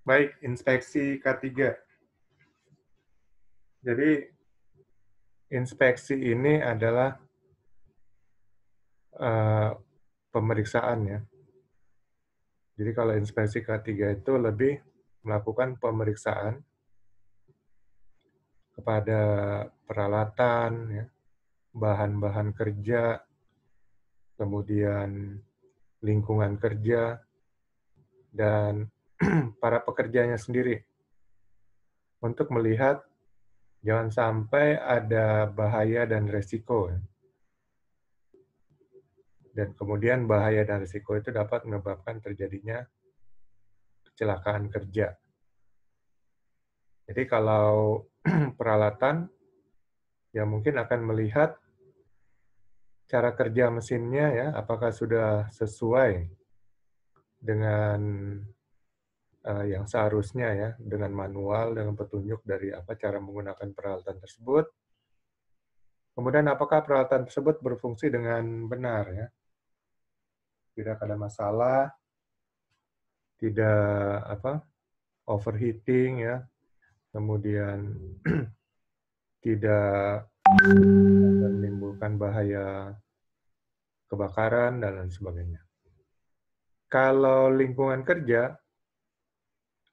Baik, inspeksi K3. Jadi, inspeksi ini adalah pemeriksaan ya. Jadi kalau inspeksi K3 itu lebih melakukan pemeriksaan kepada peralatan, ya, bahan-bahan kerja, kemudian lingkungan kerja, dan para pekerjanya sendiri untuk melihat jangan sampai ada bahaya dan resiko. Ya. Dan kemudian bahaya dan risiko itu dapat menyebabkan terjadinya kecelakaan kerja. Jadi kalau peralatan, ya mungkin akan melihat cara kerja mesinnya ya, apakah sudah sesuai dengan yang seharusnya ya, dengan manual, dengan petunjuk dari apa cara menggunakan peralatan tersebut. Kemudian apakah peralatan tersebut berfungsi dengan benar ya, tidak ada masalah, tidak overheating ya, kemudian tidak menimbulkan bahaya kebakaran dan lain sebagainya. Kalau lingkungan kerja,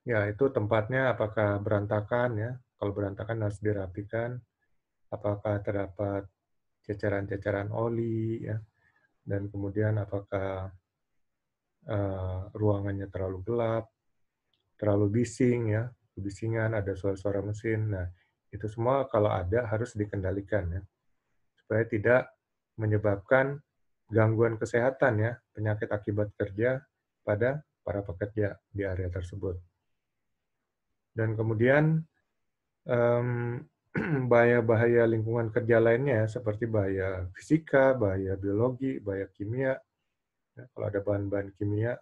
ya itu tempatnya apakah berantakan ya, kalau berantakan harus dirapikan, apakah terdapat ceceran-ceceran oli ya, dan kemudian apakah ruangannya terlalu gelap, terlalu bising ya, kebisingan, ada suara-suara mesin. Nah, itu semua kalau ada harus dikendalikan ya, supaya tidak menyebabkan gangguan kesehatan ya, penyakit akibat kerja pada para pekerja di area tersebut. Dan kemudian bahaya-bahaya lingkungan kerja lainnya seperti bahaya fisika, bahaya biologi, bahaya kimia. Ya, kalau ada bahan-bahan kimia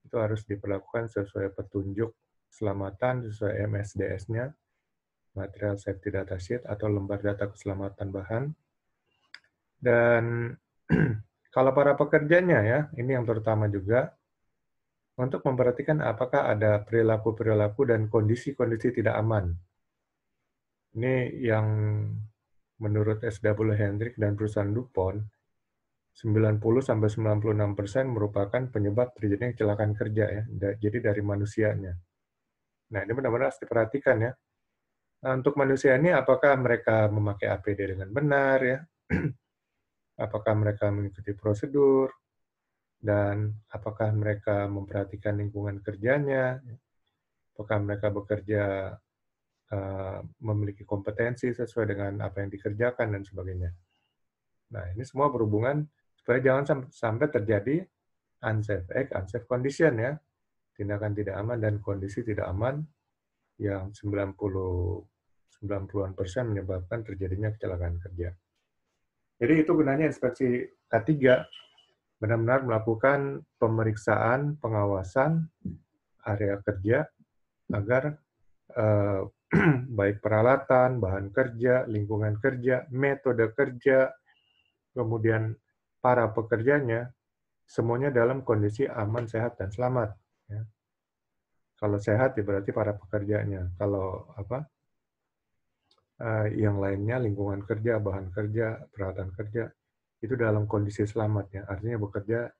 itu harus diperlakukan sesuai petunjuk keselamatan sesuai MSDS-nya, Material Safety Data Sheet atau lembar data keselamatan bahan. Dan kalau para pekerjanya ya, ini yang terutama juga, untuk memperhatikan apakah ada perilaku-perilaku dan kondisi-kondisi tidak aman. Ini yang menurut SW Hendrik dan perusahaan DuPont, 90-96% merupakan penyebab terjadinya kecelakaan kerja ya, jadi dari manusianya. Nah, ini benar-benar harus diperhatikan ya. Nah, untuk manusia ini apakah mereka memakai APD dengan benar ya? Apakah mereka mengikuti prosedur? Dan apakah mereka memperhatikan lingkungan kerjanya? Apakah mereka bekerja memiliki kompetensi sesuai dengan apa yang dikerjakan dan sebagainya. Nah, ini semua berhubungan supaya jangan sampai terjadi unsafe act, unsafe condition ya, tindakan tidak aman dan kondisi tidak aman yang 90-an% menyebabkan terjadinya kecelakaan kerja. Jadi itu gunanya inspeksi K3, benar-benar melakukan pemeriksaan, pengawasan area kerja agar baik peralatan, bahan kerja, lingkungan kerja, metode kerja, kemudian para pekerjanya, semuanya dalam kondisi aman, sehat, dan selamat. Ya. Kalau sehat, ya berarti para pekerjanya. Kalau yang lainnya, lingkungan kerja, bahan kerja, peralatan kerja, itu dalam kondisi selamat. Ya. Artinya bekerja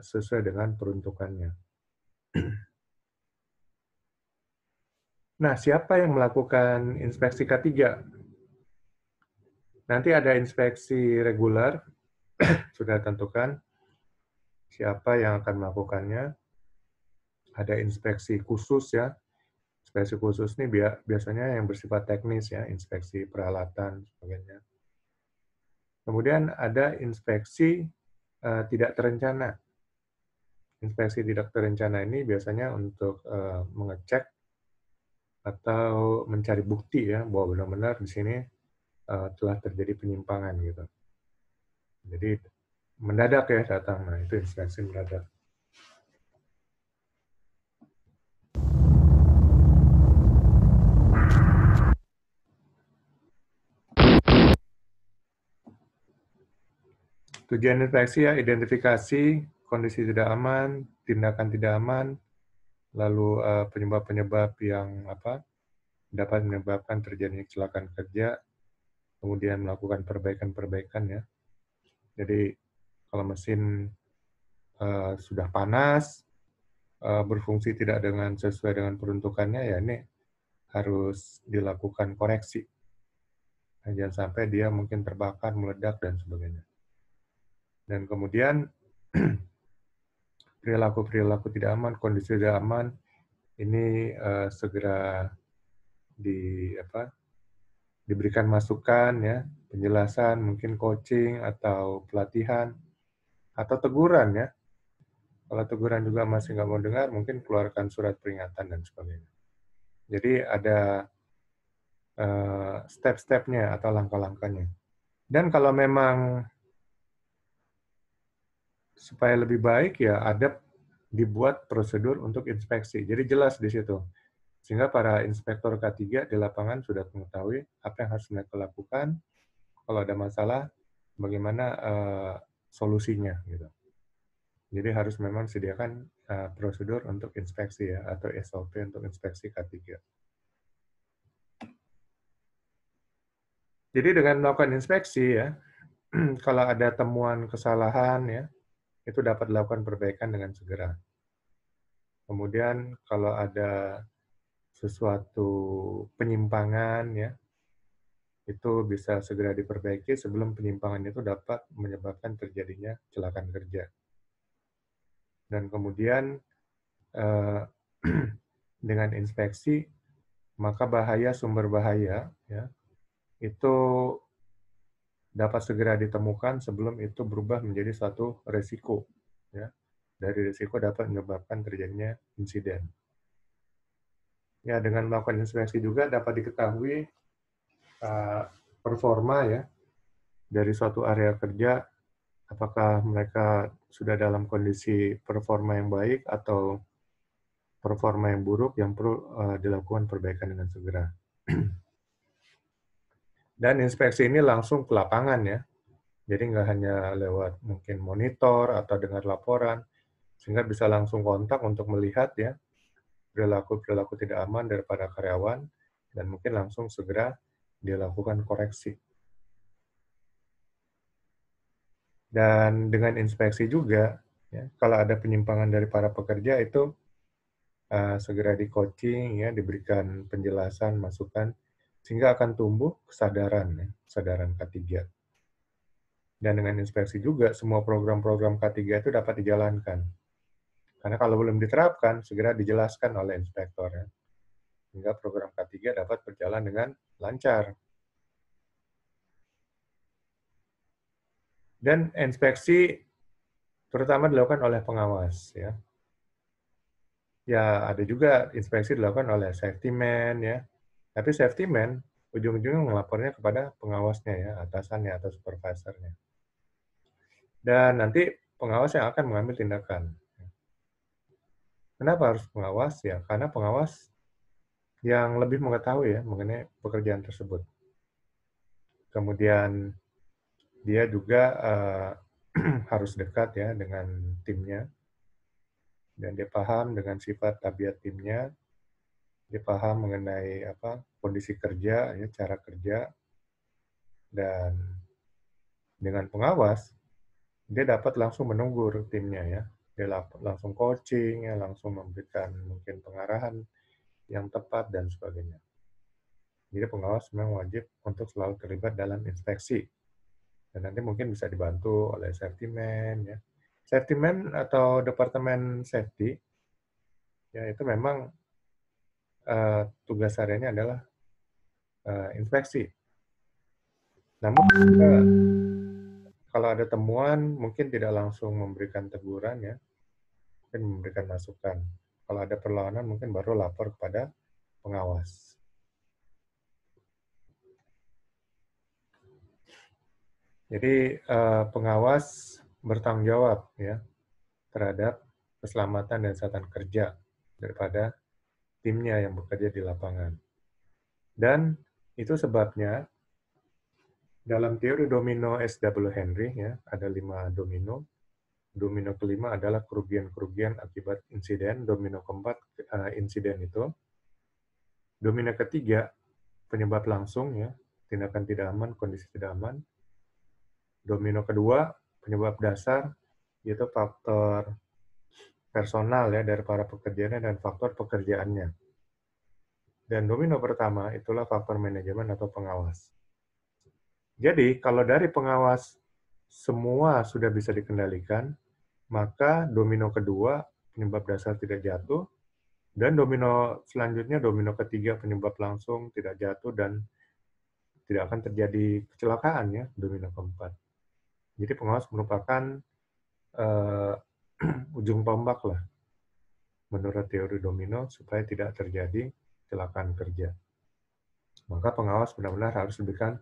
sesuai dengan peruntukannya. Nah, siapa yang melakukan inspeksi K3? Nanti ada inspeksi reguler, sudah tentukan siapa yang akan melakukannya. Ada inspeksi khusus ya. Inspeksi khusus ini biasanya yang bersifat teknis ya, inspeksi peralatan, sebagainya. Kemudian ada inspeksi tidak terencana. Inspeksi tidak terencana ini biasanya untuk mengecek atau mencari bukti ya, bahwa benar-benar di sini telah terjadi penyimpangan gitu. Jadi mendadak ya datang, nah itu inspeksi mendadak. Tujuan inspeksi ya, identifikasi kondisi tidak aman, tindakan tidak aman, lalu penyebab-penyebab yang dapat menyebabkan terjadinya kecelakaan kerja, kemudian melakukan perbaikan-perbaikan ya. Jadi kalau mesin sudah panas, berfungsi tidak sesuai dengan peruntukannya, ya ini harus dilakukan koreksi. Nah, jangan sampai dia mungkin terbakar, meledak, dan sebagainya. Dan kemudian perilaku-perilaku tidak aman, kondisi tidak aman, ini segera diberikan masukan, ya, penjelasan, mungkin coaching atau pelatihan, atau teguran ya. Kalau teguran juga masih nggak mau dengar, mungkin keluarkan surat peringatan dan sebagainya. Jadi ada step-stepnya atau langkah-langkahnya. Dan kalau memang supaya lebih baik ya ada dibuat prosedur untuk inspeksi. Jadi jelas di situ. Sehingga para inspektor K3 di lapangan sudah mengetahui apa yang harus mereka lakukan. Kalau ada masalah, bagaimana solusinya gitu. Jadi harus memang sediakan prosedur untuk inspeksi ya, atau SOP untuk inspeksi K3. Jadi dengan melakukan inspeksi ya, kalau ada temuan kesalahan ya, itu dapat dilakukan perbaikan dengan segera. Kemudian kalau ada sesuatu penyimpangan ya, itu bisa segera diperbaiki sebelum penyimpangan itu dapat menyebabkan terjadinya kecelakaan kerja. Dan kemudian dengan inspeksi, maka sumber bahaya ya, itu dapat segera ditemukan sebelum itu berubah menjadi suatu resiko. Ya. Dari resiko dapat menyebabkan terjadinya insiden. Ya, dengan melakukan inspeksi juga dapat diketahui performa ya dari suatu area kerja, apakah mereka sudah dalam kondisi performa yang baik atau performa yang buruk yang perlu dilakukan perbaikan dengan segera. Dan inspeksi ini langsung ke lapangan ya. Jadi nggak hanya lewat mungkin monitor atau dengar laporan, sehingga bisa langsung kontak untuk melihat ya perilaku-perilaku tidak aman daripada karyawan, dan mungkin langsung segera dilakukan koreksi. Dan dengan inspeksi juga, ya, kalau ada penyimpangan dari para pekerja itu segera di-coaching, ya, diberikan penjelasan, masukan, sehingga akan tumbuh kesadaran K3. Dan dengan inspeksi juga, semua program-program K3 itu dapat dijalankan. Karena kalau belum diterapkan, segera dijelaskan oleh inspektor. Ya. Sehingga program K3 dapat berjalan dengan lancar. Dan inspeksi terutama dilakukan oleh pengawas. Ya, ada juga inspeksi dilakukan oleh safety man. Ya. Tapi safety man ujung-ujungnya melapornya kepada pengawasnya, ya, atasannya atau supervisornya. Dan nanti pengawas yang akan mengambil tindakan. Kenapa harus pengawas? Ya, karena pengawas yang lebih mengetahui ya mengenai pekerjaan tersebut. Kemudian dia juga harus dekat ya dengan timnya, dan dia paham dengan sifat tabiat timnya, dia paham mengenai kondisi kerja, ya, cara kerja, dan dengan pengawas dia dapat langsung menegur timnya ya, dia langsung coaching ya, langsung memberikan mungkin pengarahan yang tepat dan sebagainya. Jadi pengawas memang wajib untuk selalu terlibat dalam inspeksi. Dan nanti mungkin bisa dibantu oleh safety man, ya. Safety man atau departemen safety, ya itu memang tugas hariannya adalah inspeksi. Namun kalau ada temuan, mungkin tidak langsung memberikan teguran, ya, mungkin memberikan masukan. Kalau ada perlawanan, mungkin baru lapor kepada pengawas. Jadi pengawas bertanggung jawab ya terhadap keselamatan dan kesehatan kerja daripada timnya yang bekerja di lapangan. Dan itu sebabnya Dalam teori domino S.W. Henry, ya, ada 5 domino. Domino kelima adalah kerugian-kerugian akibat insiden. Domino keempat, insiden itu. Domino ketiga, penyebab langsung, ya, tindakan tidak aman, kondisi tidak aman. Domino kedua, penyebab dasar, yaitu faktor personal, ya, dari para pekerjanya dan faktor pekerjaannya. Dan domino pertama itulah faktor manajemen atau pengawas. Jadi, kalau dari pengawas semua sudah bisa dikendalikan, maka domino kedua, penyebab dasar tidak jatuh, dan domino selanjutnya, domino ketiga, penyebab langsung tidak jatuh, dan tidak akan terjadi kecelakaan, ya, domino keempat. Jadi pengawas merupakan ujung tombak lah, menurut teori domino, supaya tidak terjadi kecelakaan kerja. Maka pengawas benar-benar harus diberikan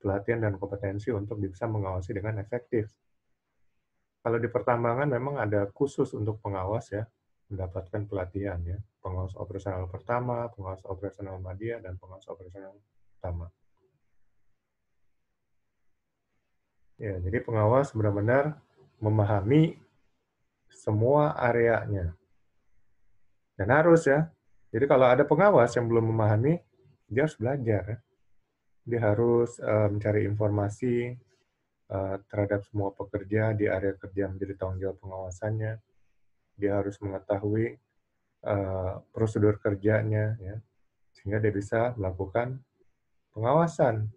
pelatihan dan kompetensi untuk bisa mengawasi dengan efektif. Kalau di pertambangan memang ada khusus untuk pengawas, ya, mendapatkan pelatihan, ya, pengawas operasional pertama, pengawas operasional media, dan pengawas operasional utama. Ya, jadi pengawas benar-benar memahami semua areanya. Dan harus, ya. Jadi kalau ada pengawas yang belum memahami, dia harus belajar, ya. Dia harus mencari informasi terhadap semua pekerja di area kerja menjadi tanggung jawab pengawasannya. Dia harus mengetahui prosedur kerjanya, ya, sehingga dia bisa melakukan pengawasan.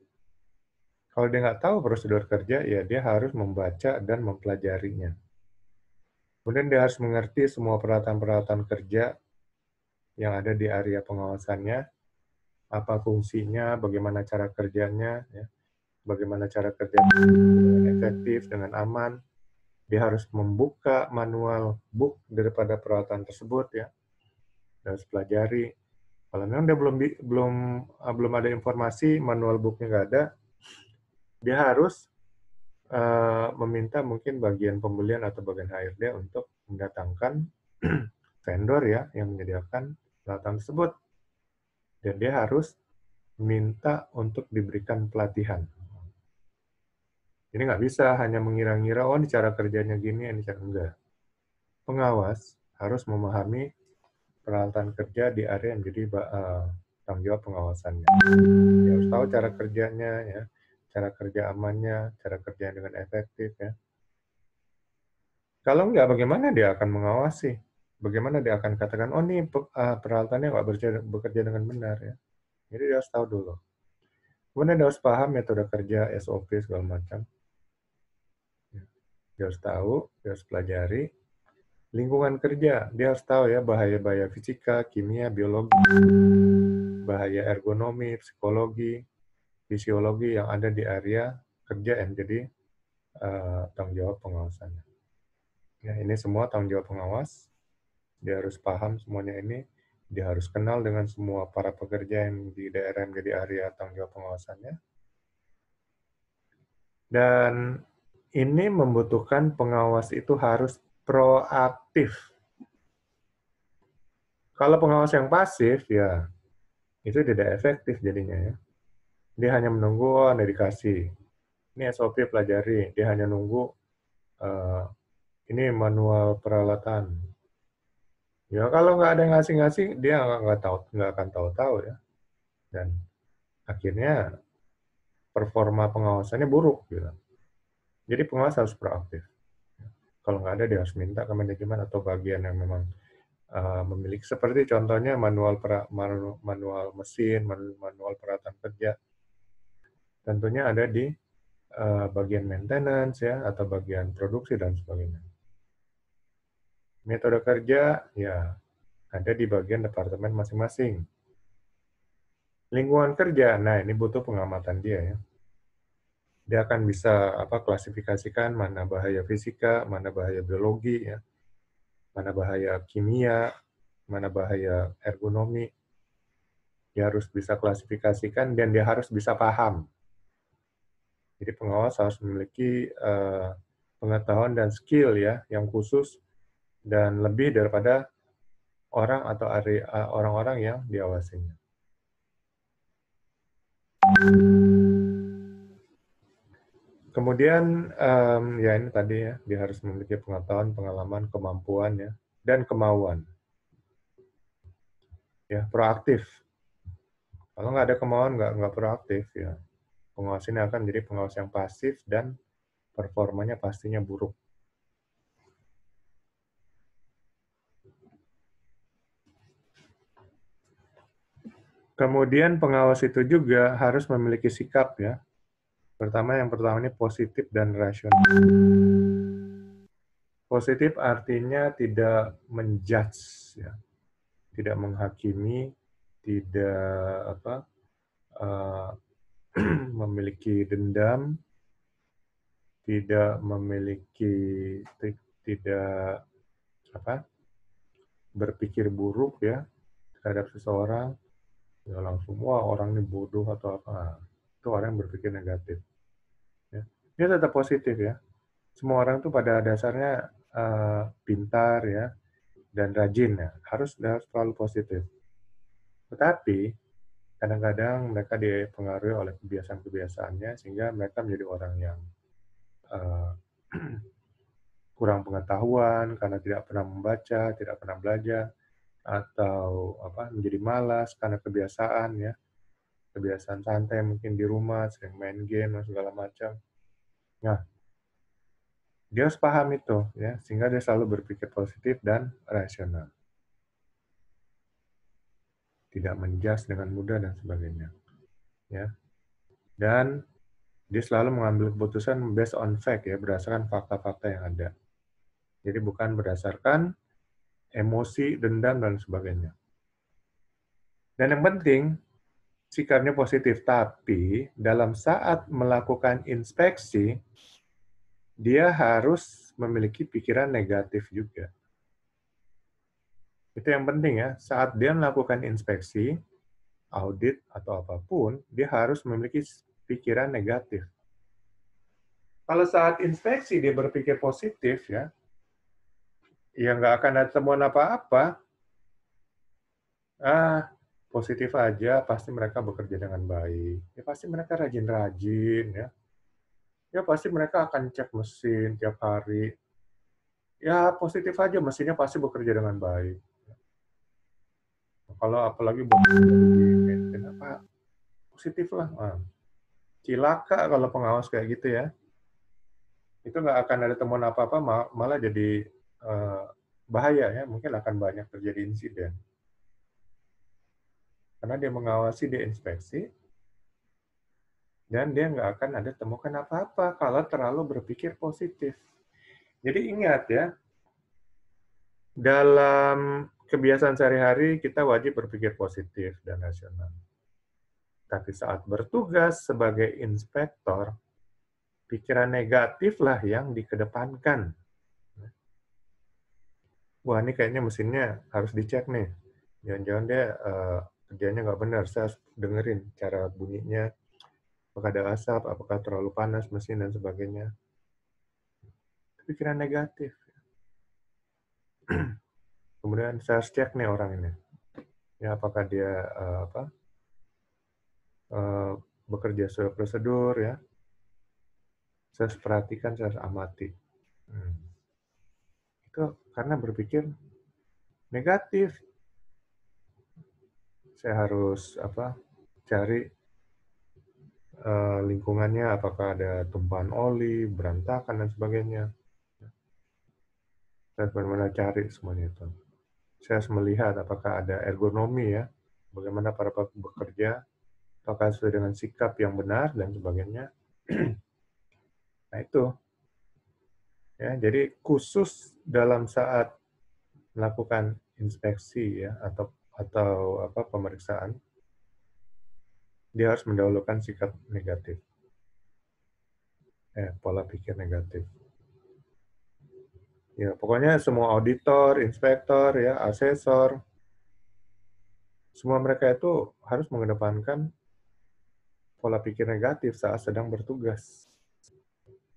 Kalau dia nggak tahu prosedur kerja, ya dia harus membaca dan mempelajarinya. Kemudian dia harus mengerti semua peralatan-peralatan kerja yang ada di area pengawasannya, apa fungsinya, bagaimana cara kerjanya, ya, bagaimana cara kerja dengan efektif, dengan aman. Dia harus membuka manual book daripada peralatan tersebut, ya, dan harus pelajari. Kalau memang dia belum ada informasi, manual booknya nggak ada, dia harus meminta mungkin bagian pembelian atau bagian HRD untuk mendatangkan vendor, ya, yang menyediakan peralatan tersebut. Dan dia harus minta untuk diberikan pelatihan. Jadi nggak bisa hanya mengira-ngira, oh ini cara kerjanya gini, ini cara enggak. Pengawas harus memahami peralatan kerja di area yang menjadi tanggung jawab pengawasannya. Dia harus tahu cara kerjanya, ya, cara kerja amannya, cara kerja dengan efektif, ya. Kalau enggak, bagaimana dia akan mengawasi? Bagaimana dia akan katakan, oh ini peralatannya nggak bekerja dengan benar, ya. Jadi dia harus tahu dulu. Kemudian dia harus paham metode kerja, SOP, segala macam. Dia harus tahu, dia harus pelajari. Lingkungan kerja, dia harus tahu, ya, bahaya-bahaya fisika, kimia, biologi, bahaya ergonomi, psikologi, fisiologi yang ada di area kerja yang jadi tanggung jawab pengawasannya. Ya, ini semua tanggung jawab pengawas. Dia harus paham semuanya ini. Dia harus kenal dengan semua para pekerja yang di daerah yang menjadi area tanggung jawab pengawasannya. Dan ini membutuhkan pengawas itu harus proaktif. Kalau pengawas yang pasif, ya itu tidak efektif jadinya, ya. Dia hanya menunggu, oh, ada dikasih. Ini SOP pelajari. Dia hanya nunggu, ini manual peralatan. Ya kalau nggak ada yang ngasih-ngasih, dia nggak akan tahu-tahu, ya. Dan akhirnya performa pengawasannya buruk, gitu. Jadi pengawas harus proaktif. Kalau nggak ada, dia harus minta ke manajemen atau bagian yang memang memiliki, seperti contohnya manual mesin, manual peralatan kerja. Tentunya ada di bagian maintenance, ya, atau bagian produksi dan sebagainya. Metode kerja, ya, ada di bagian departemen masing-masing. Lingkungan kerja, nah ini butuh pengamatan dia, ya. Dia akan bisa klasifikasikan mana bahaya fisika, mana bahaya biologi, ya, mana bahaya kimia, mana bahaya ergonomi. Dia harus bisa klasifikasikan dan dia harus bisa paham. Jadi pengawas harus memiliki pengetahuan dan skill, ya, yang khusus dan lebih daripada orang atau orang-orang yang diawasinya. Kemudian, ya ini tadi ya, dia harus memiliki pengetahuan, pengalaman, kemampuan ya, dan kemauan. Ya, proaktif. Kalau nggak ada kemauan, nggak proaktif ya. Pengawas ini akan menjadi pengawas yang pasif dan performanya pastinya buruk. Kemudian pengawas itu juga harus memiliki sikap ya. Yang pertama ini positif dan rasional. Positif artinya tidak menjudge ya, tidak menghakimi, tidak uh, memiliki dendam, tidak memiliki tidak berpikir buruk ya terhadap seseorang, ya langsung wah orang ini bodoh atau apa. Nah, itu orang yang berpikir negatif. Ya. Dia tetap positif ya. Semua orang tuh pada dasarnya pintar ya dan rajin ya. Harus selalu positif. Tetapi kadang-kadang mereka dipengaruhi oleh kebiasaan-kebiasaannya sehingga mereka menjadi orang yang kurang pengetahuan karena tidak pernah membaca, tidak pernah belajar, atau menjadi malas karena kebiasaan ya, kebiasaan santai mungkin di rumah, sering main game dan segala macam. Nah, dia harus paham itu ya, sehingga dia selalu berpikir positif dan rasional. Tidak menjudge dengan mudah dan sebagainya. Ya. Dan dia selalu mengambil keputusan based on fact ya, berdasarkan fakta-fakta yang ada. Jadi bukan berdasarkan emosi, dendam dan sebagainya. Dan yang penting sikapnya positif, tapi dalam saat melakukan inspeksi dia harus memiliki pikiran negatif juga. Itu yang penting ya, saat dia melakukan inspeksi, audit, atau apapun, dia harus memiliki pikiran negatif. Kalau saat inspeksi dia berpikir positif, ya nggak akan ada temuan apa-apa. Positif aja, pasti mereka bekerja dengan baik. Ya pasti mereka rajin-rajin, ya. Ya pasti mereka akan cek mesin tiap hari. Ya positif aja, mesinnya pasti bekerja dengan baik. Kalau apalagi apa positif lah. Cilaka kalau pengawas kayak gitu ya. Itu nggak akan ada temuan apa-apa, malah jadi bahaya ya. Mungkin akan banyak terjadi insiden. Karena dia mengawasi, dia inspeksi, dan dia nggak akan ada temukan apa-apa kalau terlalu berpikir positif. Jadi ingat ya, dalam kebiasaan sehari-hari kita wajib berpikir positif dan rasional. Tapi saat bertugas sebagai inspektor, pikiran negatif lah yang dikedepankan. Wah, ini kayaknya mesinnya harus dicek nih. Jangan-jangan dia kerjanya nggak benar. Saya harus dengerin cara bunyinya. Apakah ada asap, apakah terlalu panas mesin, dan sebagainya. Pikiran negatif. Kemudian saya harus cek nih orang ini. Ya, apakah dia bekerja sesuai prosedur ya. Saya harus perhatikan, saya harus amati. Itu karena berpikir negatif. Saya harus cari lingkungannya, apakah ada tumpahan oli, berantakan dan sebagainya. Saya benar-benar cari semuanya itu. Saya harus melihat apakah ada ergonomi ya, bagaimana para bekerja, apakah sesuai dengan sikap yang benar dan sebagainya. Nah itu. Ya, jadi khusus dalam saat melakukan inspeksi ya atau pemeriksaan, dia harus mendahulukan sikap negatif, pola pikir negatif. Ya, pokoknya semua auditor, inspektor, ya, asesor, semua mereka itu harus mengedepankan pola pikir negatif saat sedang bertugas.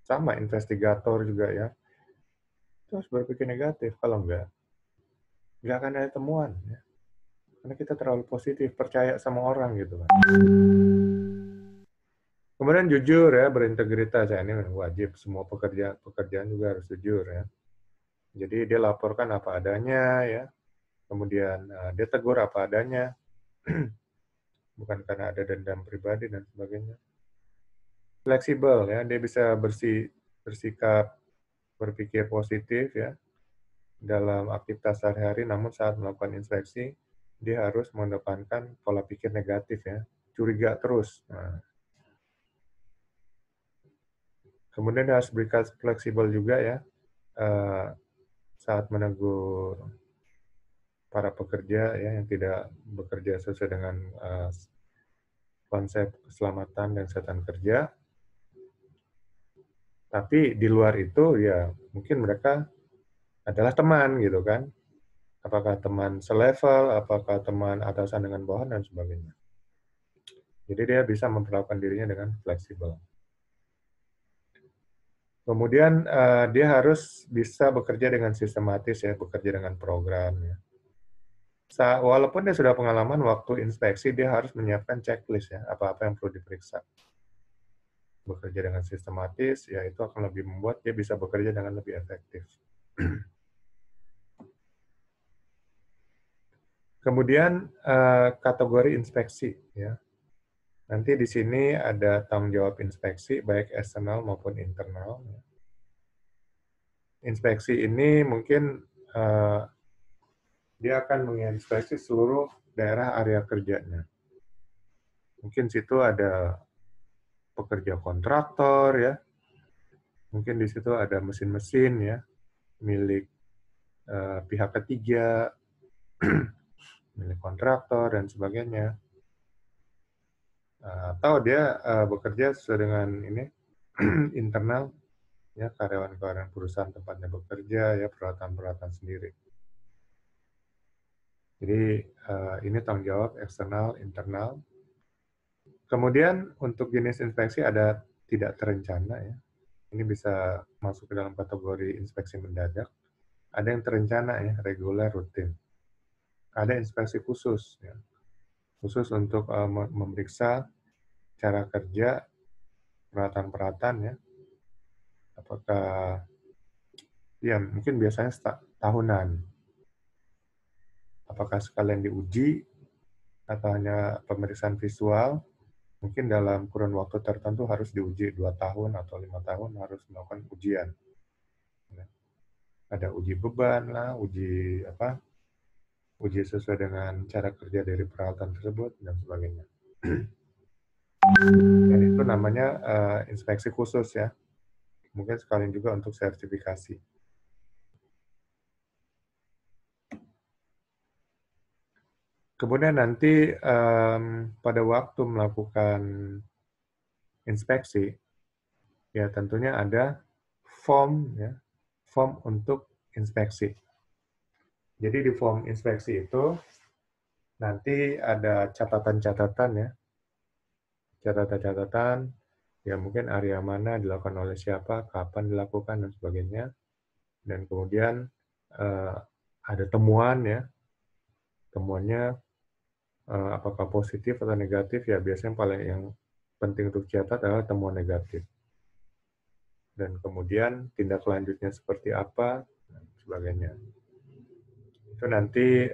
Sama investigator juga ya, itu harus berpikir negatif. Kalau nggak akan ada temuan. Ya. Karena kita terlalu positif, percaya sama orang gitu kan. Kemudian jujur ya, berintegritas ya, ini wajib, semua pekerjaan juga harus jujur ya. Jadi dia laporkan apa adanya ya, kemudian dia tegur apa adanya, bukan karena ada dendam pribadi dan sebagainya. Fleksibel ya, dia bisa bersikap, berpikir positif ya dalam aktivitas sehari-hari, namun saat melakukan inspeksi dia harus mengedepankan pola pikir negatif ya, curiga terus. Nah, kemudian dia harus berikan fleksibel juga ya saat menegur para pekerja ya yang tidak bekerja sesuai dengan konsep keselamatan dan kesehatan kerja. Tapi di luar itu ya mungkin mereka adalah teman gitu kan. Apakah teman selevel, apakah teman atasan dengan bawahan dan sebagainya. Jadi dia bisa memperlakukan dirinya dengan fleksibel. Kemudian dia harus bisa bekerja dengan sistematis ya, bekerja dengan program ya. Walaupun dia sudah pengalaman waktu inspeksi, dia harus menyiapkan checklist ya, apa-apa yang perlu diperiksa. Bekerja dengan sistematis, ya itu akan lebih membuat dia bisa bekerja dengan lebih efektif. Kemudian kategori inspeksi ya. Nanti di sini ada tanggung jawab inspeksi baik eksternal maupun internal. Inspeksi ini mungkin dia akan menginspeksi seluruh daerah area kerjanya. Mungkin situ ada pekerja kontraktor ya. Mungkin di situ ada mesin-mesin ya milik pihak ketiga, milik kontraktor dan sebagainya. Atau dia bekerja sesuai dengan ini internal ya, karyawan-karyawan perusahaan tempatnya bekerja ya, peralatan-peralatan sendiri. Jadi ini tanggung jawab eksternal, internal. Kemudian untuk jenis inspeksi ada tidak terencana ya. Ini bisa masuk ke dalam kategori inspeksi mendadak. Ada yang terencana ya, reguler, rutin. Ada inspeksi khusus ya. Khusus untuk memeriksa cara kerja peralatan-peralatan ya. Apakah ya mungkin biasanya tahunan. Apakah sekalian diuji atau hanya pemeriksaan visual? Mungkin dalam kurun waktu tertentu harus diuji 2 tahun atau 5 tahun harus melakukan ujian. Ada uji beban lah, uji sesuai dengan cara kerja dari peralatan tersebut dan sebagainya. Dan itu namanya inspeksi khusus ya. Mungkin sekalian juga untuk sertifikasi. Kemudian nanti pada waktu melakukan inspeksi, ya tentunya ada form ya, form untuk inspeksi. Jadi di form inspeksi itu nanti ada catatan-catatan ya, catatan-catatan ya mungkin area mana dilakukan oleh siapa, kapan dilakukan dan sebagainya. Dan kemudian ada temuan ya, temuannya apakah positif atau negatif ya biasanya yang penting untuk catat adalah temuan negatif. Dan kemudian tindak lanjutnya seperti apa dan sebagainya. Itu nanti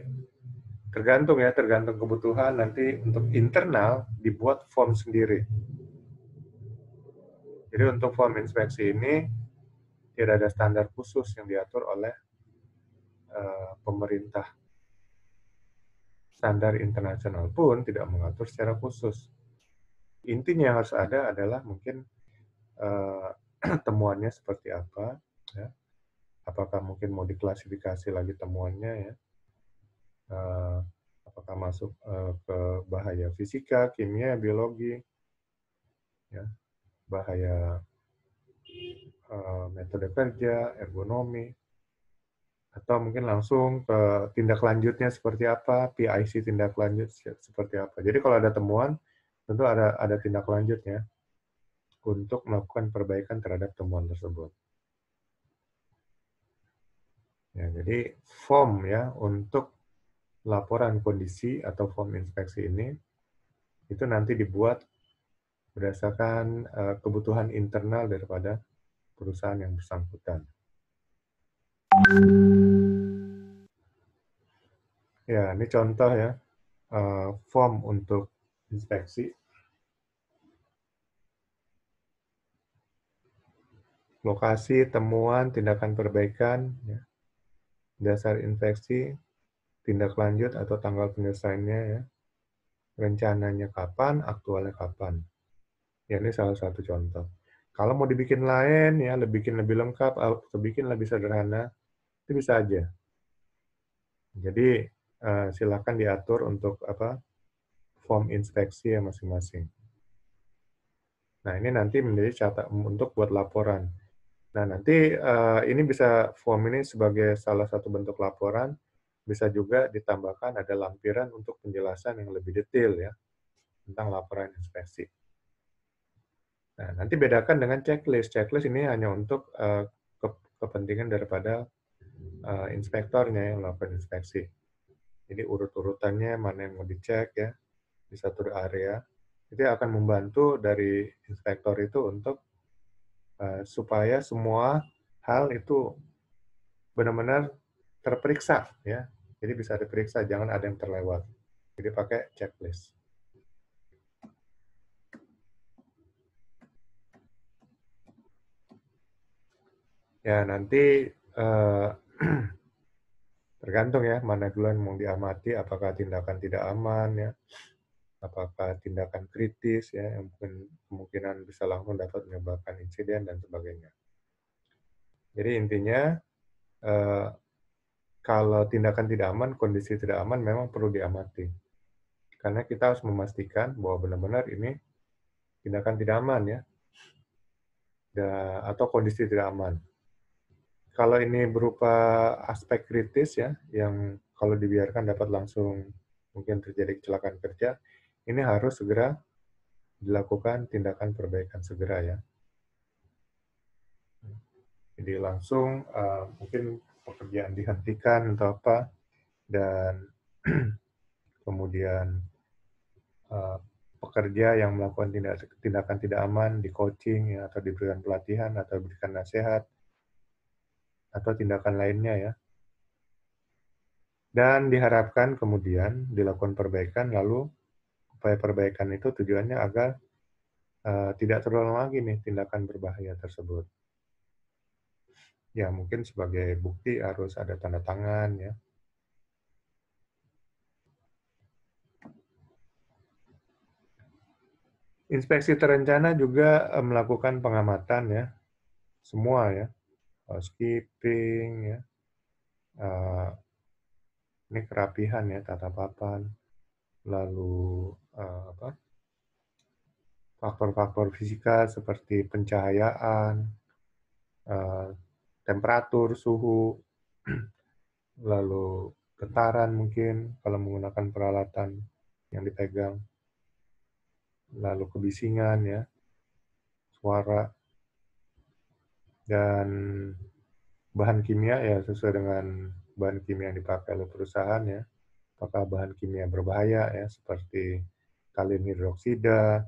tergantung kebutuhan nanti untuk internal dibuat form sendiri. Jadi untuk form inspeksi ini tidak ada standar khusus yang diatur oleh pemerintah. Standar internasional pun tidak mengatur secara khusus. Intinya yang harus ada adalah mungkin temuannya seperti apa, ya. Apakah mungkin mau diklasifikasi lagi temuannya ya, apakah masuk ke bahaya fisika, kimia, biologi, ya, bahaya metode kerja, ergonomi, atau mungkin langsung ke tindak lanjutnya seperti apa, PIC tindak lanjut seperti apa. Jadi kalau ada temuan, tentu ada tindak lanjutnya untuk melakukan perbaikan terhadap temuan tersebut. Ya, jadi form ya untuk laporan kondisi atau form inspeksi ini itu nanti dibuat berdasarkan kebutuhan internal daripada perusahaan yang bersangkutan. Ya, ini contoh ya, form untuk inspeksi. Lokasi, temuan, tindakan perbaikan, ya. Dasar inspeksi, tindak lanjut atau tanggal penyelesaiannya, ya. Rencananya kapan, aktualnya kapan. Ya, ini salah satu contoh. Kalau mau dibikin lain, ya, bikin lebih lengkap, atau bikin lebih sederhana, itu bisa aja. Jadi, silakan diatur untuk form inspeksi ya masing-masing. Nah, ini nanti menjadi untuk buat laporan. Nah, nanti ini bisa form ini sebagai salah satu bentuk laporan, bisa juga ditambahkan ada lampiran untuk penjelasan yang lebih detail ya, tentang laporan inspeksi. Nah, nanti bedakan dengan checklist. Checklist ini hanya untuk kepentingan daripada inspektornya yang melakukan inspeksi. Jadi urut-urutannya mana yang mau dicek ya, di satu area. Itu akan membantu dari inspektor itu untuk supaya semua hal itu benar-benar terperiksa ya. Jadi bisa diperiksa, jangan ada yang terlewat. Jadi pakai checklist. Ya nanti tergantung ya mana dulu yang mau diamati, apakah tindakan tidak aman ya, apakah tindakan kritis ya, yang kemungkinan bisa langsung dapat menyebabkan insiden dan sebagainya. Jadi intinya kalau tindakan tidak aman, kondisi tidak aman memang perlu diamati. Karena kita harus memastikan bahwa benar-benar ini tindakan tidak aman ya, atau kondisi tidak aman. Kalau ini berupa aspek kritis ya, yang kalau dibiarkan dapat langsung mungkin terjadi kecelakaan kerja, ini harus segera dilakukan tindakan perbaikan segera ya. Jadi langsung mungkin pekerjaan dihentikan atau apa, dan kemudian pekerja yang melakukan tindakan tidak aman di coaching ya, atau diberikan pelatihan atau diberikan nasihat atau tindakan lainnya ya. Dan diharapkan kemudian dilakukan perbaikan, lalu upaya perbaikan itu tujuannya agar tidak terulang lagi nih tindakan berbahaya tersebut. Ya mungkin sebagai bukti harus ada tanda tangan ya. Inspeksi terencana juga melakukan pengamatan ya, semua ya, housekeeping ya, ini kerapihan ya, tata papan, lalu faktor-faktor fisika seperti pencahayaan, temperatur, suhu, lalu getaran mungkin kalau menggunakan peralatan yang dipegang, lalu kebisingan ya, suara, dan bahan kimia ya sesuai dengan bahan kimia yang dipakai oleh perusahaan ya. Apakah bahan kimia berbahaya ya seperti kalium hidroksida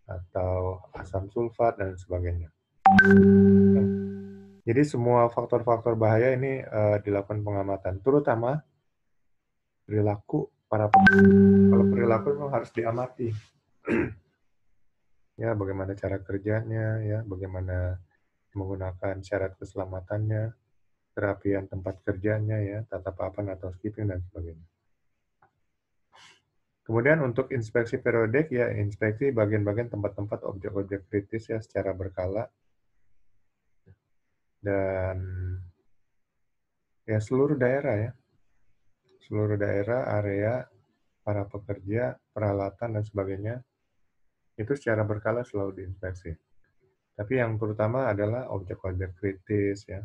atau asam sulfat dan sebagainya. Jadi semua faktor-faktor bahaya ini dilakukan pengamatan, terutama perilaku para pekerja. Kalau perilaku memang harus diamati. Ya, bagaimana cara kerjanya, ya, bagaimana menggunakan syarat keselamatannya, kerapian tempat kerjanya, ya, tata papan atau skipping dan sebagainya. Kemudian untuk inspeksi periodik, ya, inspeksi bagian-bagian tempat-tempat objek-objek kritis ya secara berkala. Dan ya seluruh daerah ya. Seluruh daerah, area, para pekerja, peralatan, dan sebagainya, itu secara berkala selalu diinspeksi. Tapi yang terutama adalah objek-objek kritis ya.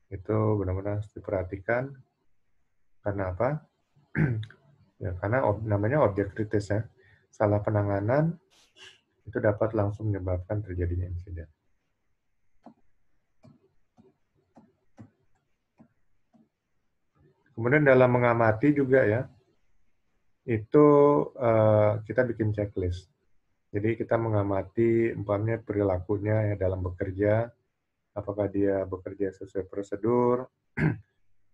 Itu benar-benar harus diperhatikan. Karena apa? Ya, karena namanya objek kritis ya. Salah penanganan itu dapat langsung menyebabkan terjadinya insiden. Kemudian dalam mengamati juga ya, itu kita bikin checklist. Jadi kita mengamati umpamanya perilakunya ya dalam bekerja, apakah dia bekerja sesuai prosedur,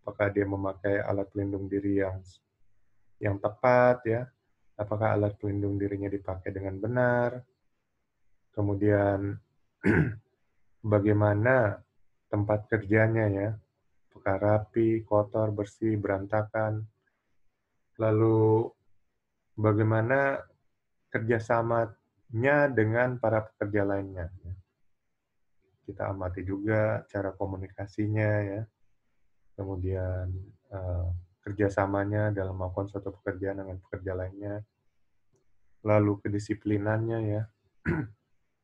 apakah dia memakai alat pelindung diri yang tepat ya, apakah alat pelindung dirinya dipakai dengan benar, kemudian bagaimana tempat kerjanya ya, apakah rapi, kotor, bersih, berantakan, lalu bagaimana kerjasamanya dengan para pekerja lainnya. Kita amati juga cara komunikasinya ya, kemudian eh, kerjasamanya dalam melakukan suatu pekerjaan dengan pekerja lainnya, lalu kedisiplinannya ya,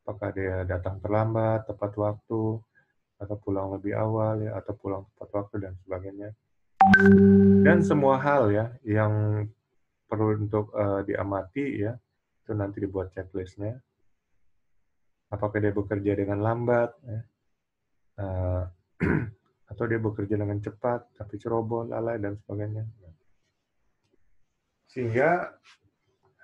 apakah dia datang terlambat, tepat waktu, atau pulang lebih awal ya, atau pulang tepat waktu dan sebagainya. Dan semua hal ya yang perlu untuk diamati ya, itu nanti dibuat checklistnya. Apakah dia bekerja dengan lambat, ya, atau dia bekerja dengan cepat, tapi ceroboh, lalai, dan sebagainya. Sehingga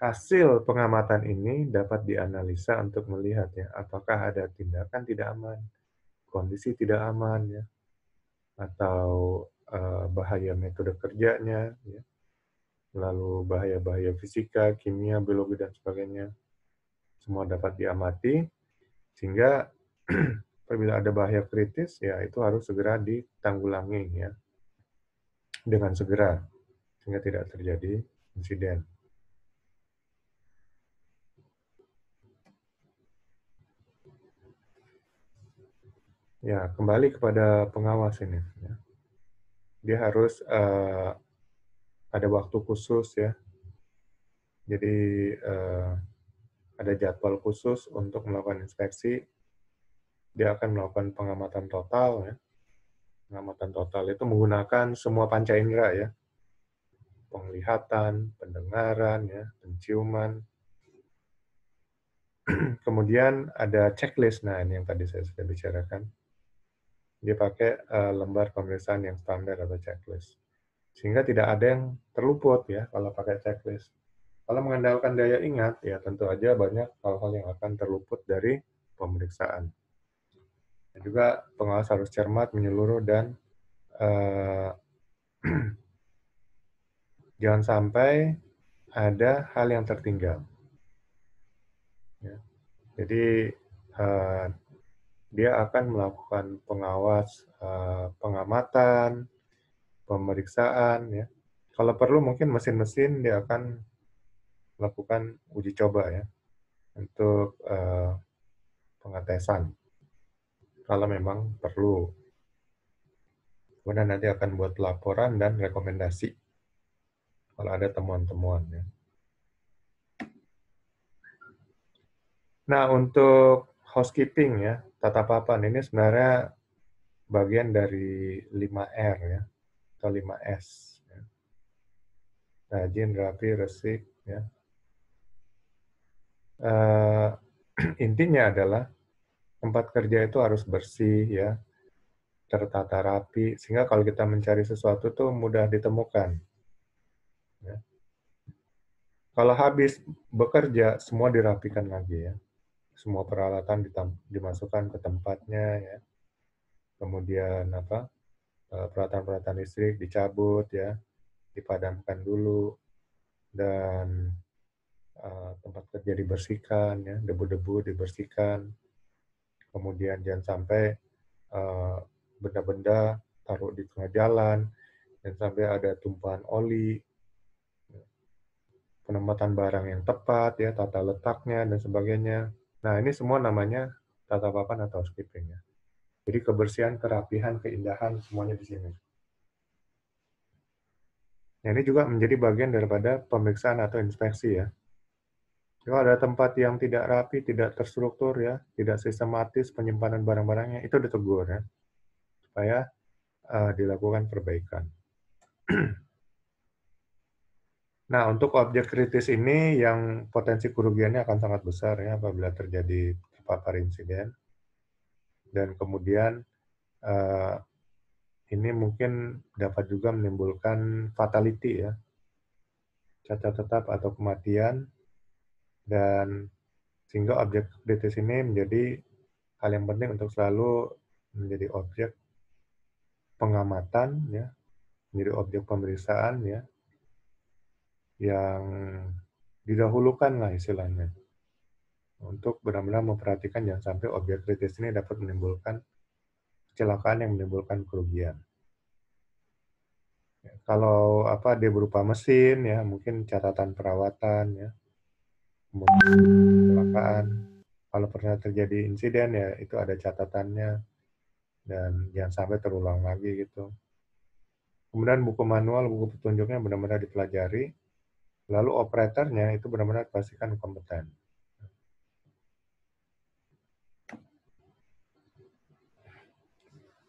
hasil pengamatan ini dapat dianalisa untuk melihat ya, apakah ada tindakan tidak aman, kondisi tidak aman, ya, atau bahaya metode kerjanya, ya, lalu bahaya-bahaya fisika, kimia, biologi, dan sebagainya. Semua dapat diamati, sehingga apabila ada bahaya kritis, ya itu harus segera ditanggulangi ya, dengan segera, sehingga tidak terjadi insiden. Ya, kembali kepada pengawas ini. Ya. Dia harus ada waktu khusus ya. Jadi ada jadwal khusus untuk melakukan inspeksi. Dia akan melakukan pengamatan total ya. Pengamatan total itu menggunakan semua panca indera ya. Penglihatan, pendengaran ya, penciuman. Kemudian ada checklist. Nah, ini yang tadi saya sudah bicarakan. Dia pakai lembar pemeriksaan yang standar atau checklist. Sehingga tidak ada yang terluput ya kalau pakai checklist. Kalau mengandalkan daya ingat, ya tentu aja banyak hal-hal yang akan terluput dari pemeriksaan. Dan juga pengawas harus cermat, menyeluruh, dan jangan sampai ada hal yang tertinggal. Ya. Jadi dia akan melakukan pengawas, pengamatan, pemeriksaan. Ya. Kalau perlu mungkin mesin-mesin dia akan melakukan uji coba ya untuk pengetesan. Kalau memang perlu. Kemudian nanti akan buat laporan dan rekomendasi kalau ada temuan-temuan. Ya. Nah, untuk housekeeping ya, tata papan ini sebenarnya bagian dari 5R ya, atau 5S. Ya. Rajin, rapi, resik. Ya. Intinya adalah tempat kerja itu harus bersih, ya, tertata rapi, sehingga kalau kita mencari sesuatu itu mudah ditemukan. Ya. Kalau habis bekerja, semua dirapikan lagi ya. Semua peralatan dimasukkan ke tempatnya ya. Kemudian peralatan-peralatan listrik dicabut ya, dipadamkan dulu, dan tempat kerja dibersihkan ya, debu-debu dibersihkan. Kemudian jangan sampai benda-benda taruh di tengah jalan, dan sampai ada tumpahan oli, penempatan barang yang tepat ya, tata letaknya dan sebagainya. Nah, ini semua namanya tata papan atau housekeeping ya. Jadi kebersihan, kerapihan, keindahan semuanya di sini. Nah, ini juga menjadi bagian daripada pemeriksaan atau inspeksi ya. Kalau ada tempat yang tidak rapi, tidak terstruktur ya, tidak sistematis penyimpanan barang-barangnya, itu ditegur ya, supaya dilakukan perbaikan. Nah, untuk objek kritis ini yang potensi kerugiannya akan sangat besar ya apabila terjadi terpapar insiden. Dan kemudian ini mungkin dapat juga menimbulkan fatality ya, cacat tetap atau kematian, dan Sehingga objek kritis ini menjadi hal yang penting untuk selalu menjadi objek pengamatan, ya, menjadi objek pemeriksaan, ya, yang didahulukan lah istilahnya, untuk benar-benar memperhatikan jangan sampai objek kritis ini dapat menimbulkan kecelakaan yang menimbulkan kerugian. Ya, kalau dia berupa mesin, ya, mungkin catatan perawatan, ya, kemudian kecelakaan. Kalau pernah terjadi insiden, ya, itu ada catatannya dan jangan sampai terulang lagi gitu. Kemudian buku manual, buku petunjuknya benar-benar dipelajari, lalu operatornya itu benar-benar pastikan kompeten.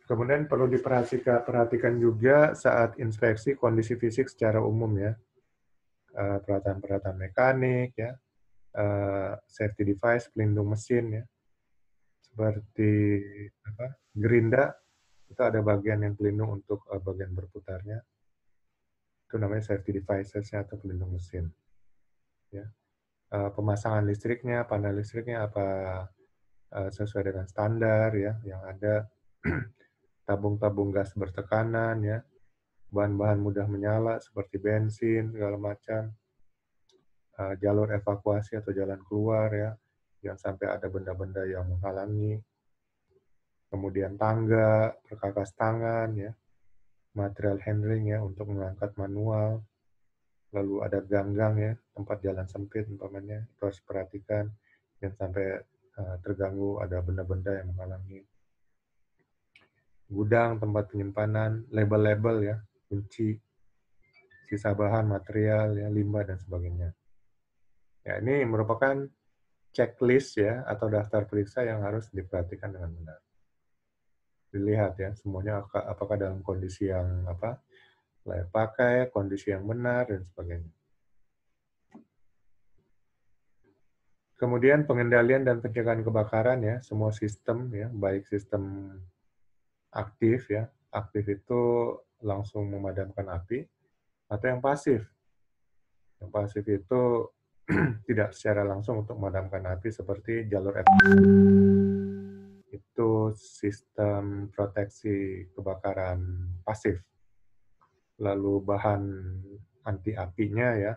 Kemudian perlu diperhatikan juga saat inspeksi kondisi fisik secara umum, ya, peralatan-peralatan mekanik, ya, safety device, pelindung mesin, ya, seperti gerinda, itu ada bagian yang pelindung untuk bagian berputarnya, itu namanya safety devices atau pelindung mesin. Ya. Pemasangan listriknya, panel listriknya apa sesuai dengan standar, ya, yang ada tabung-tabung gas bertekanan, ya, bahan-bahan mudah menyala seperti bensin segala macam, jalur evakuasi atau jalan keluar, ya, jangan sampai ada benda-benda yang menghalangi, kemudian tangga, perkakas tangan, ya, material handling, ya, untuk mengangkat manual, lalu ada ganggang, ya, tempat jalan sempit umpamanya, itu harus perhatikan jangan sampai terganggu ada benda-benda yang menghalangi. Gudang, tempat penyimpanan, label-label, ya, kunci, sisa bahan, material, ya, limbah dan sebagainya. Ya, ini merupakan checklist, ya, atau daftar periksa yang harus diperhatikan dengan benar. Dilihat, ya, semuanya apakah dalam kondisi yang layak pakai, kondisi yang benar dan sebagainya. Kemudian pengendalian dan pencegahan kebakaran, ya, semua sistem, ya, baik sistem aktif, ya, aktif itu langsung memadamkan api, atau yang pasif. Yang pasif itu tidak secara langsung untuk memadamkan api seperti jalur evakuasi. Itu sistem proteksi kebakaran pasif. Lalu bahan anti apinya, ya,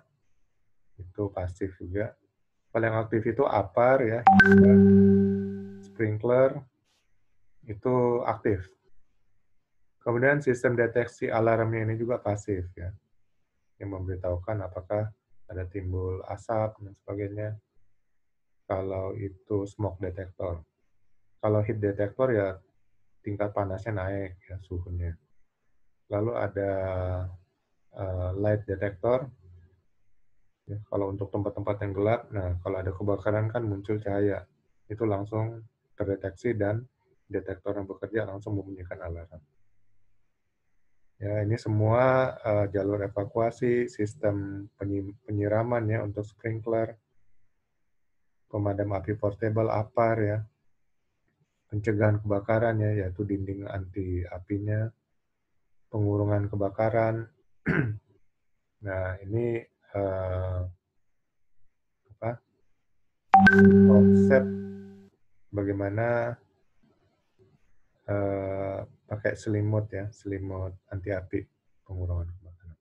itu pasif juga. Kalau yang aktif itu APAR, ya, sprinkler, itu aktif. Kemudian sistem deteksi alarmnya ini juga pasif, ya, yang memberitahukan apakah ada timbul asap dan sebagainya. Kalau itu smoke detector. Kalau heat detector, ya, tingkat panasnya naik, ya, suhunya. Lalu ada light detector, ya, kalau untuk tempat-tempat yang gelap. Nah, kalau ada kebakaran kan muncul cahaya, itu langsung terdeteksi dan detektor yang bekerja langsung membunyikan alarm. Ya, ini semua jalur evakuasi, sistem penyiraman, ya, untuk sprinkler, pemadam api portable APAR, ya, pencegahan kebakaran, ya, yaitu dinding anti apinya, pengurungan kebakaran. Nah, ini konsep bagaimana pakai selimut, ya, selimut anti api, pengurungan kebakaran.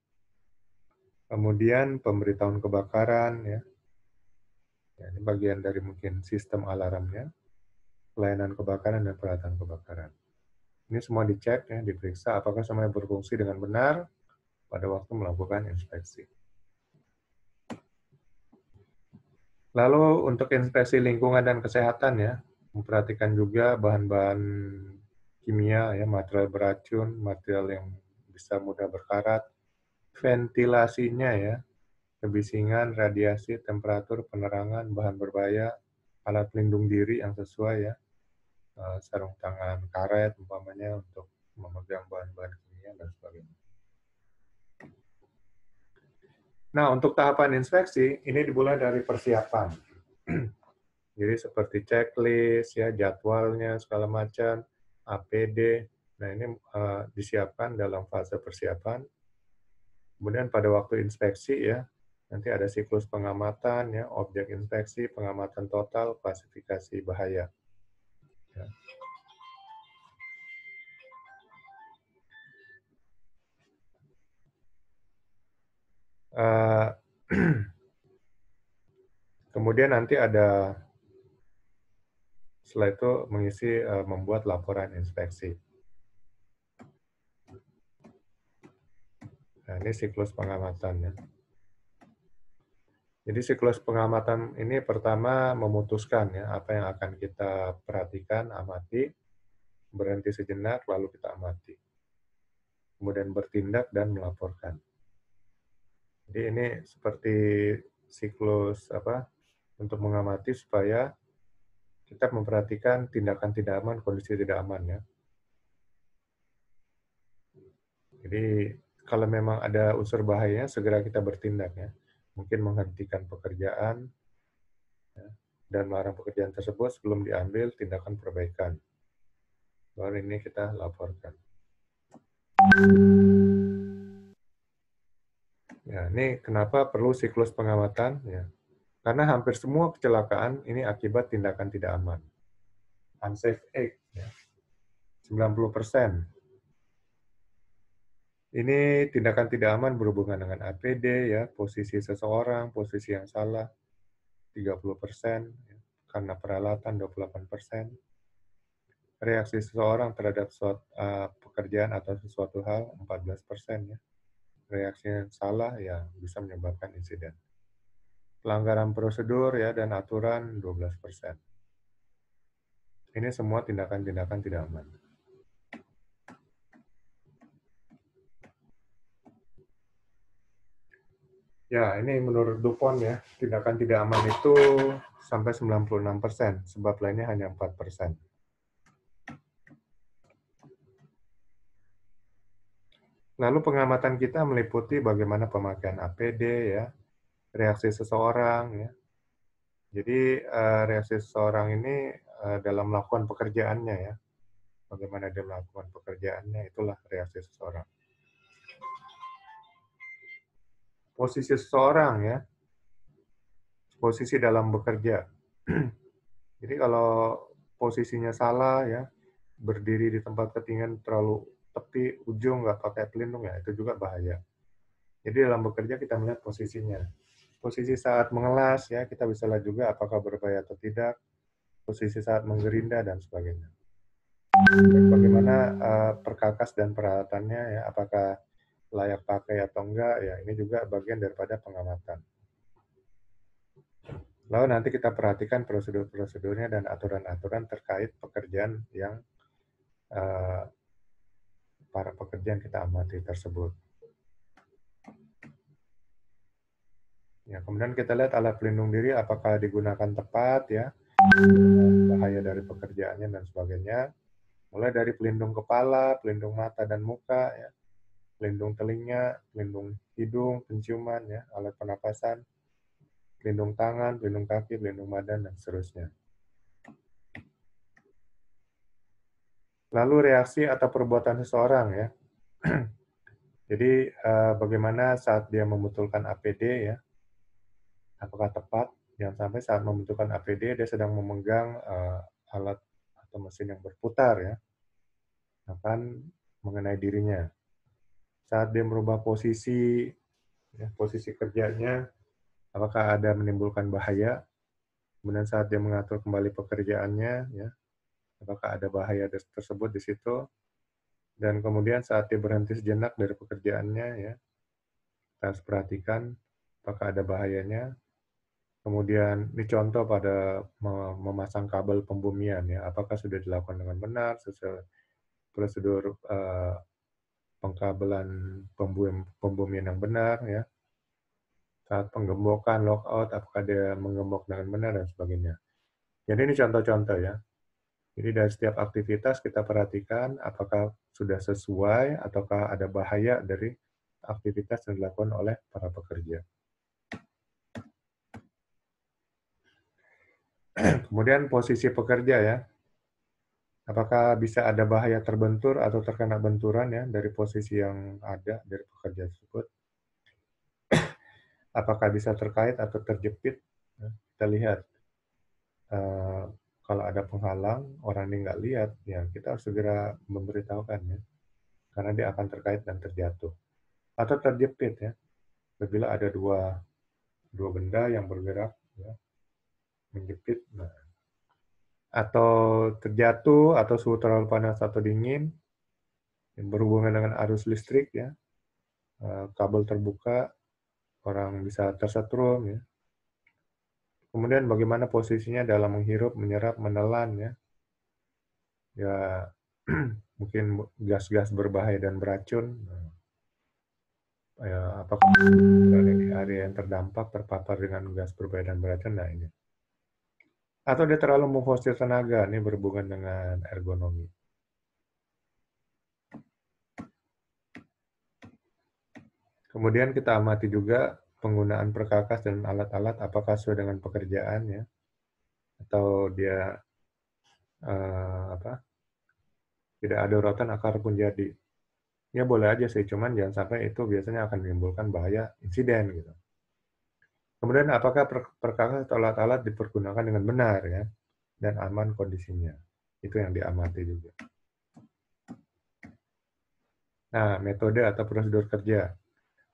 Kemudian pemberitahuan kebakaran, ya. Ya, ini bagian dari mungkin sistem alarmnya, pelayanan kebakaran dan peralatan kebakaran. Ini semua dicek, ya, diperiksa apakah semuanya berfungsi dengan benar pada waktu melakukan inspeksi. Lalu untuk inspeksi lingkungan dan kesehatan, ya, memperhatikan juga bahan-bahan kimia, ya, material beracun, material yang bisa mudah berkarat, ventilasinya, ya, kebisingan, radiasi, temperatur, penerangan, bahan berbahaya, alat pelindung diri yang sesuai, ya, sarung tangan karet umpamanya untuk memegang bahan-bahan kimia dan sebagainya. Nah, untuk tahapan inspeksi ini dimulai dari persiapan. Jadi seperti checklist, ya, jadwalnya segala macam, APD. Nah, ini disiapkan dalam fase persiapan. Kemudian pada waktu inspeksi, ya, Nanti ada siklus pengamatan, ya, objek inspeksi, pengamatan total, klasifikasi bahaya. Ya. Uh, kemudian nanti ada setelah itu mengisi membuat laporan inspeksi. Nah, ini siklus pengamatan, ya. Jadi siklus pengamatan ini pertama memutuskan, ya, apa yang akan kita perhatikan, amati, berhenti sejenak, lalu kita amati. Kemudian bertindak dan melaporkan. Jadi ini seperti siklus untuk mengamati supaya kita memperhatikan tindakan tidak aman, kondisi tidak aman, ya. Jadi kalau memang ada unsur bahayanya, segera kita bertindak, ya. Mungkin menghentikan pekerjaan, ya, dan melarang pekerjaan tersebut sebelum diambil tindakan perbaikan. Baru ini kita laporkan. Ya, ini kenapa perlu siklus pengamatan? Ya. Karena hampir semua kecelakaan ini akibat tindakan tidak aman. Unsafe act, ya. 90%. Ini tindakan tidak aman berhubungan dengan APD, ya, posisi seseorang, posisi yang salah, 30%, ya, karena peralatan 28%, reaksi seseorang terhadap pekerjaan atau sesuatu hal 14%, ya. Reaksi yang salah ya bisa menyebabkan insiden. Pelanggaran prosedur, ya, dan aturan 12%. Ini semua tindakan-tindakan tidak aman. Ya, ini menurut Dupont, ya, tindakan tidak aman itu sampai 96%, sebab lainnya hanya 4%. Lalu pengamatan kita meliputi bagaimana pemakaian APD, ya, reaksi seseorang, ya. Jadi reaksi seseorang ini dalam melakukan pekerjaannya, ya. Bagaimana dia melakukan pekerjaannya, itulah reaksi seseorang. Posisi seseorang, ya, posisi dalam bekerja. Jadi kalau posisinya salah, ya, berdiri di tempat ketinggian terlalu tepi, ujung, nggak pakai pelindung, ya, itu juga bahaya. Jadi dalam bekerja kita melihat posisinya. Posisi saat mengelas, ya, kita bisa lihat juga apakah berbahaya atau tidak. Posisi saat menggerinda, dan sebagainya. Dan bagaimana perkakas dan peralatannya, ya, apakah layak pakai atau enggak, ya, ini juga bagian daripada pengamatan. Lalu nanti kita perhatikan prosedur-prosedurnya dan aturan-aturan terkait pekerjaan yang para pekerja yang kita amati tersebut. Ya, kemudian kita lihat alat pelindung diri apakah digunakan tepat, ya, bahaya dari pekerjaannya dan sebagainya. Mulai dari pelindung kepala, pelindung mata dan muka, ya, pelindung telinga, pelindung hidung, penciuman, ya, alat pernapasan, pelindung tangan, pelindung kaki, pelindung badan, dan seterusnya. Lalu reaksi atau perbuatan seseorang, ya. Jadi bagaimana saat dia membutuhkan APD, ya, apakah tepat? Jangan sampai saat membutuhkan APD dia sedang memegang alat atau mesin yang berputar, ya, akan mengenai dirinya. Saat dia merubah posisi, ya, posisi kerjanya, apakah ada menimbulkan bahaya? Kemudian saat dia mengatur kembali pekerjaannya, ya, apakah ada bahaya tersebut di situ? Dan kemudian saat dia berhenti sejenak dari pekerjaannya, ya, kita harus perhatikan apakah ada bahayanya. Kemudian ini contoh pada memasang kabel pembumian, ya, apakah sudah dilakukan dengan benar sesuai prosedur pengkabelan pembumian yang benar, ya. Saat penggembokan, lockout, apakah dia menggembok dengan benar, dan sebagainya. Jadi ini contoh-contoh, ya. Jadi dari setiap aktivitas kita perhatikan apakah sudah sesuai ataukah ada bahaya dari aktivitas yang dilakukan oleh para pekerja. Kemudian posisi pekerja, ya. Apakah bisa ada bahaya terbentur atau terkena benturan, ya, dari posisi yang ada dari pekerja tersebut. apakah bisa terkait atau terjepit. Ya, kita lihat. Kalau ada penghalang, orang ini nggak lihat, ya kita harus segera memberitahukan ya, karena dia akan terkait dan terjatuh. Atau terjepit ya, apabila ada dua benda yang bergerak, ya, menjepit, nah. Atau terjatuh, atau suhu terlalu panas atau dingin, yang berhubungan dengan arus listrik ya, kabel terbuka, orang bisa tersetrum ya. Kemudian bagaimana posisinya dalam menghirup, menyerap, menelan ya. Ya mungkin gas-gas berbahaya dan beracun. Ya, apakah berada di area yang terdampak terpapar dengan gas berbahaya dan beracun? Nah ini. Atau dia terlalu memforsir tenaga, ini berhubungan dengan ergonomi. Kemudian kita amati juga penggunaan perkakas dan alat-alat apakah sesuai dengan pekerjaannya, atau dia tidak ada rotan akar pun jadi. Ya boleh aja sih, cuman jangan sampai itu biasanya akan menimbulkan bahaya insiden gitu. Kemudian apakah perkakas atau alat-alat dipergunakan dengan benar ya dan aman kondisinya. Itu yang diamati juga. Nah, metode atau prosedur kerja.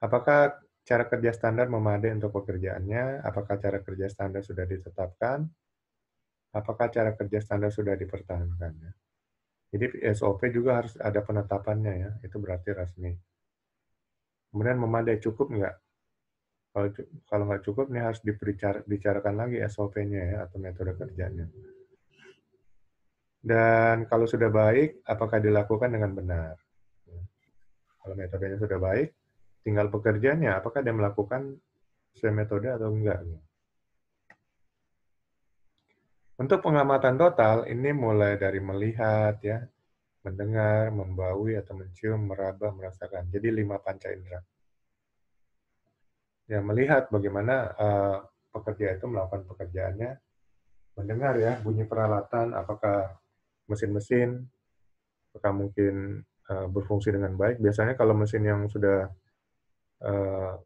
Apakah cara kerja standar memadai untuk pekerjaannya? Apakah cara kerja standar sudah ditetapkan? Apakah cara kerja standar sudah dipertahankan? Ya? Jadi SOP juga harus ada penetapannya ya, itu berarti resmi. Kemudian memadai cukup nggak? Kalau nggak cukup, ini harus dibicarakan lagi SOP-nya ya, atau metode kerjanya. Dan kalau sudah baik, apakah dilakukan dengan benar? Kalau metodenya sudah baik, tinggal pekerjaannya, apakah dia melakukan sesuai metode atau enggak. Untuk pengamatan total, ini mulai dari melihat, ya, mendengar, membaui, atau mencium, meraba, merasakan. Jadi 5 panca indera. Ya, melihat bagaimana pekerja itu melakukan pekerjaannya, mendengar ya bunyi peralatan, apakah mesin-mesin, apakah mungkin berfungsi dengan baik. Biasanya kalau mesin yang sudah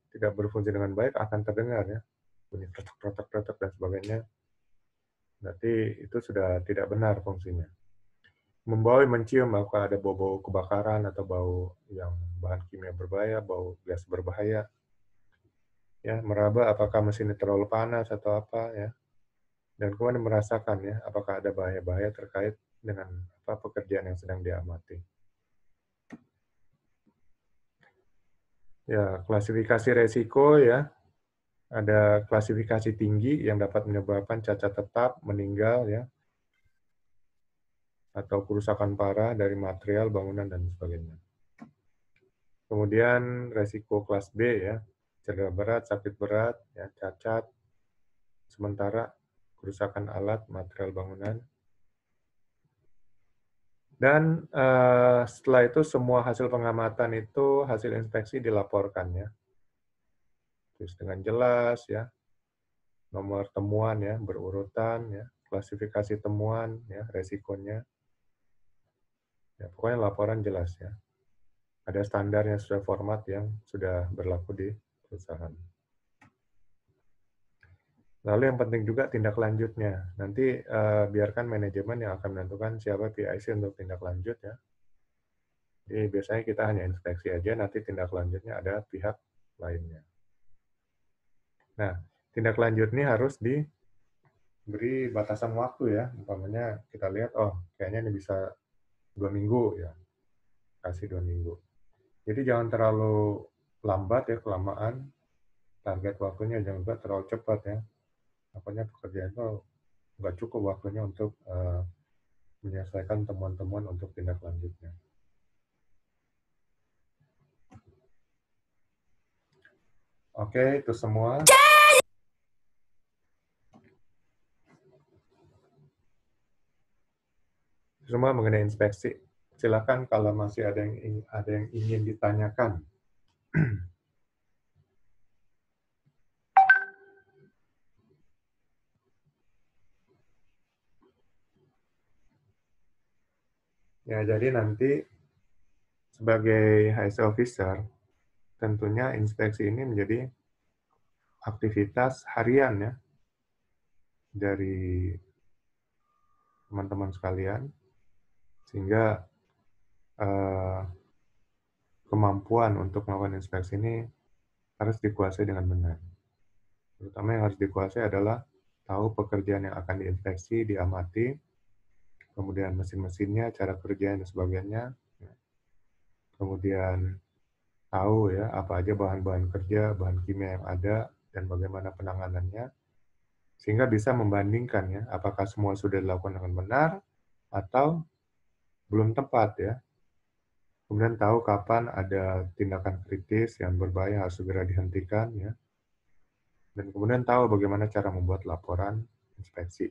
tidak berfungsi dengan baik akan terdengar ya bunyi protok-protok dan sebagainya. Berarti itu sudah tidak benar fungsinya. Membawa, mencium apakah ada bau-bau kebakaran atau bau yang bahan kimia berbahaya, bau gas berbahaya. Ya, meraba apakah mesinnya terlalu panas atau apa ya. Dan kemudian merasakan ya apakah ada bahaya-bahaya terkait dengan apa pekerjaan yang sedang diamati. Ya, klasifikasi resiko ya. Ada klasifikasi tinggi yang dapat menyebabkan cacat tetap, meninggal ya, atau kerusakan parah dari material, bangunan, dan sebagainya. Kemudian resiko kelas B ya, cedera berat, sakit berat, ya, cacat, sementara kerusakan alat, material bangunan. Dan setelah itu semua hasil pengamatan itu, hasil inspeksi dilaporkan ya. Terus dengan jelas ya, nomor temuan ya, berurutan ya, klasifikasi temuan ya, resikonya. Ya, pokoknya laporan jelas ya. Ada standarnya sesuai format yang sudah berlaku di perusahaan. Lalu yang penting juga tindak lanjutnya. Nanti biarkan manajemen yang akan menentukan siapa PIC untuk tindak lanjut ya. Jadi biasanya kita hanya inspeksi aja, nanti tindak lanjutnya ada pihak lainnya. Nah, tindak lanjut ini harus diberi batasan waktu ya. Umpamanya kita lihat, oh kayaknya ini bisa 2 minggu ya, kasih 2 minggu. Jadi jangan terlalu lambat ya, kelamaan. Target waktunya jangan juga terlalu cepat ya. Makanya pekerjaan itu nggak cukup waktunya untuk menyelesaikan temuan-temuan untuk tindak lanjutnya. Oke, itu semua. Semua mengenai inspeksi. Silakan kalau masih ada yang ingin ditanyakan. Ya, jadi nanti sebagai HSE officer, tentunya inspeksi ini menjadi aktivitas harian ya dari teman-teman sekalian, sehingga eh, kemampuan untuk melakukan inspeksi ini harus dikuasai dengan benar. Terutama yang harus dikuasai adalah tahu pekerjaan yang akan diinspeksi, diamati, kemudian mesin-mesinnya, cara kerja dan sebagainya, kemudian tahu ya apa aja bahan-bahan kerja, bahan kimia yang ada, dan bagaimana penanganannya, sehingga bisa membandingkan ya, apakah semua sudah dilakukan dengan benar atau belum tepat ya. Kemudian tahu kapan ada tindakan kritis yang berbahaya harus segera dihentikan ya. Dan kemudian tahu bagaimana cara membuat laporan inspeksi.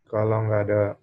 Kalau nggak ada